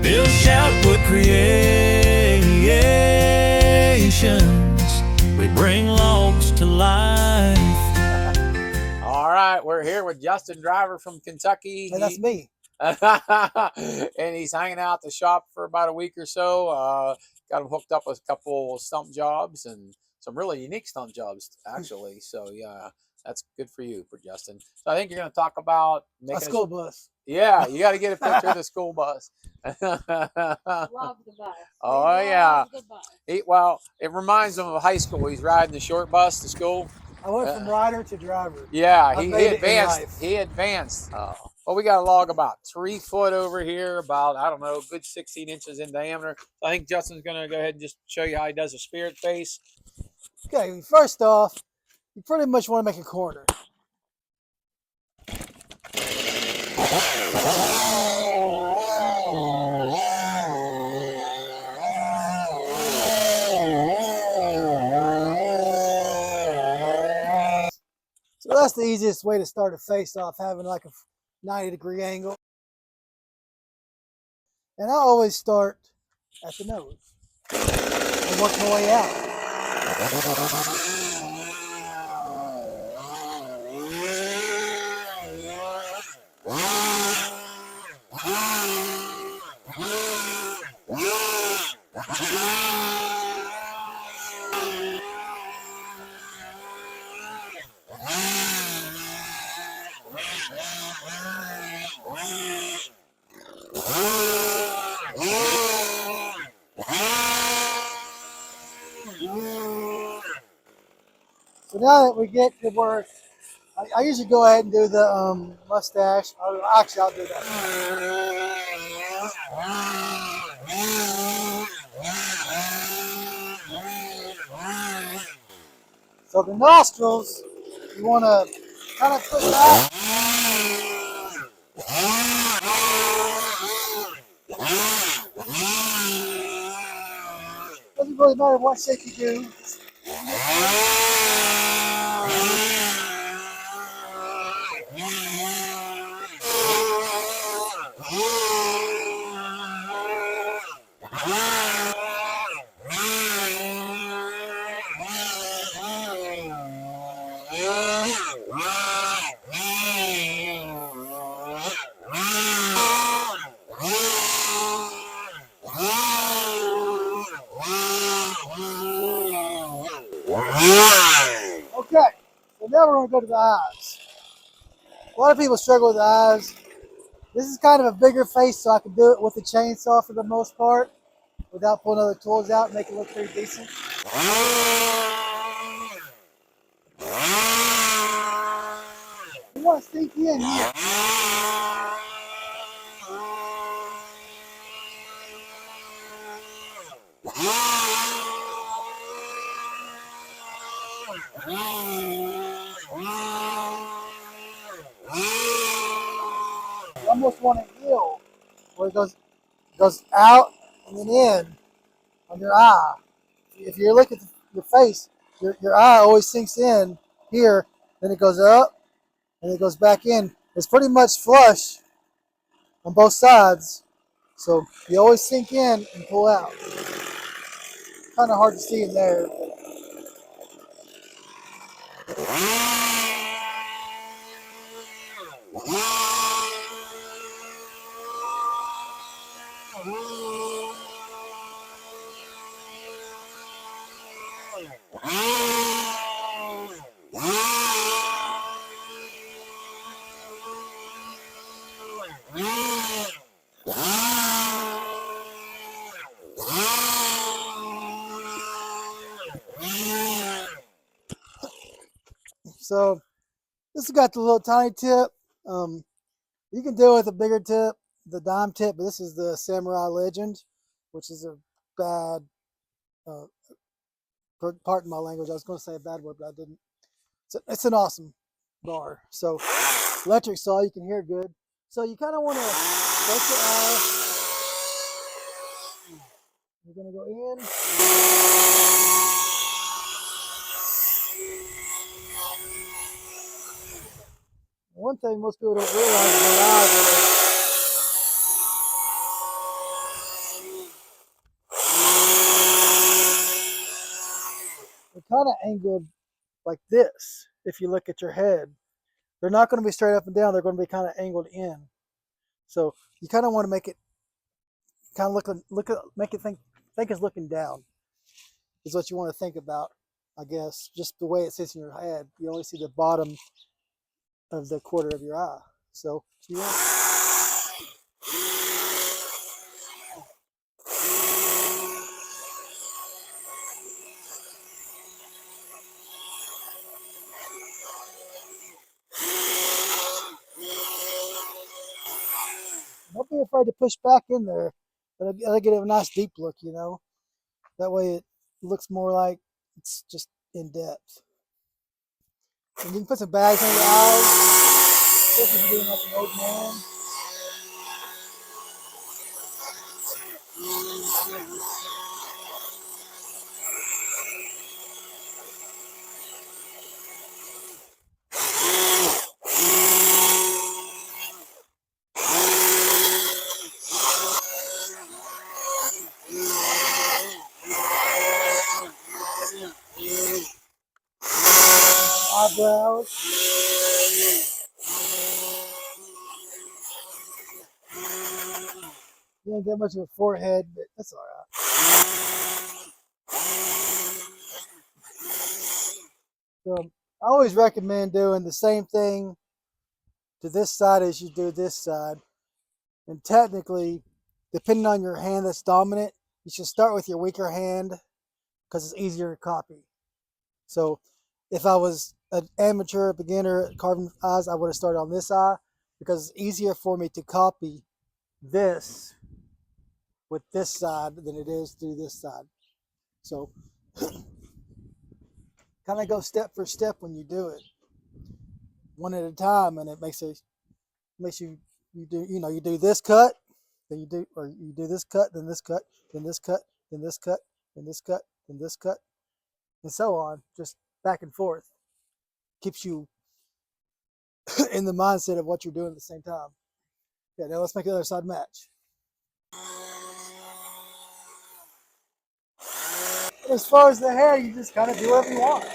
Build Schaudt Wood Creations. We bring logs to life. All right, we're here with Justin Driver from Kentucky. And that's me. And he's hanging out at the shop for about a week or so. Got him hooked up with a couple stump jobs and some really unique stump jobs, actually. So, yeah, that's good for you, for Justin. So I think you're going to talk about making a school bus. Yeah, you got to get a picture of the school bus. Love the bus. Oh, yeah. The bus. Well, it reminds him of high school. He's riding the short bus to school. I went from rider to driver. Yeah, I've he made it in advanced. life. He advanced. Well, we got a log about 3 foot over here, about, I don't know, a good 16 inches in diameter. I think Justin's going to go ahead and just show you how he does a spirit face. Okay, first off, you pretty much want to make a corner. So that's the easiest way to start a face off, having like a 90-degree angle. And I always start at the nose and work my way out. So now that we get to where I usually go ahead and do the mustache. Actually, I'll do that. So the nostrils, you want to kind of put that. Doesn't really matter what shape you do. Okay, so now we're going to go to the eyes. A lot of people struggle with the eyes. This is kind of a bigger face, so I can do it with the chainsaw for the most part without pulling other tools out and make it look pretty decent. You want to sink in here. You almost want to heel where it goes out and then in on your eye. If you look at your face, your eye always sinks in here, then it goes up and it goes back in. It's pretty much flush on both sides, so you always sink in and pull out. Kind of hard to see in there. So this has got the little tiny tip. You can do it with a bigger tip, the dime tip, but this is the Samurai Legend, which is a bad, pardon my language, I was going to say a bad word, but I didn't. It's an awesome bar. So electric saw, you can hear good. So you kind of want to break your eye. You're going to go in. One thing most people don't realize is their eyes are kind of angled like this. If you look at your head, they're not going to be straight up and down. They're going to be kind of angled in. So you kind of want to make it kind of make it think it's looking down. Is what you want to think about, I guess. Just the way it sits in your head, you only see the bottom of the quarter of your eye. So you want. Don't be afraid to push back in there. That'll get a nice deep look, you know. That way it looks more like it's just in depth. And you can put some bags on your eyes, especially if you're doing like an old man. Eyebrows. You don't get much of a forehead, but that's all right. So I always recommend doing the same thing to this side as you do this side. And technically, depending on your hand that's dominant, you should start with your weaker hand because it's easier to copy. So if I was an amateur beginner at carving eyes, I would have started on this eye because it's easier for me to copy this with this side than it is through this side. So kind of go step for step when you do it, one at a time, and it makes you do this cut, then you do this cut, then this cut, then this cut, then this cut, then this cut, then this cut, and so on, just back and forth. Keeps you in the mindset of what you're doing at the same time. Yeah, now let's make the other side match. And as far as the hair, you just kind of do whatever you want.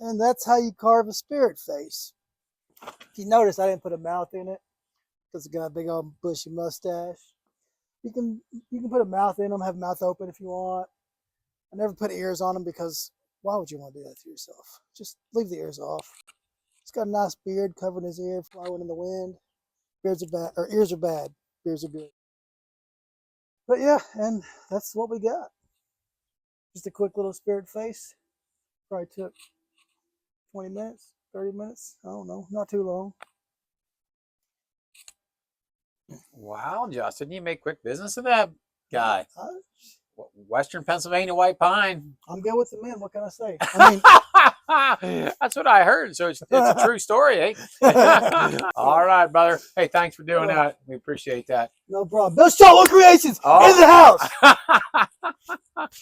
And that's how you carve a spirit face. If you notice, I didn't put a mouth in it because it's got a big old bushy mustache. You can put a mouth in them, have mouth open if you want. I never put ears on them because why would you want to do that to yourself? Just leave the ears off. He's got a nice beard covering his ear, flowing in the wind. Beards are bad, or ears are bad. Beards are good. But yeah, and that's what we got. Just a quick little spirit face. Probably took 20 minutes, 30 minutes. I don't know. Not too long. Wow, Justin, you make quick business of that guy. I, Western Pennsylvania white pine. I'm good with the men. What can I say? I mean, That's what I heard. So it's a true story, eh? All right, brother. Hey, thanks for doing that. We appreciate that. no problem. Bill Schaudt Creations Oh. in the house.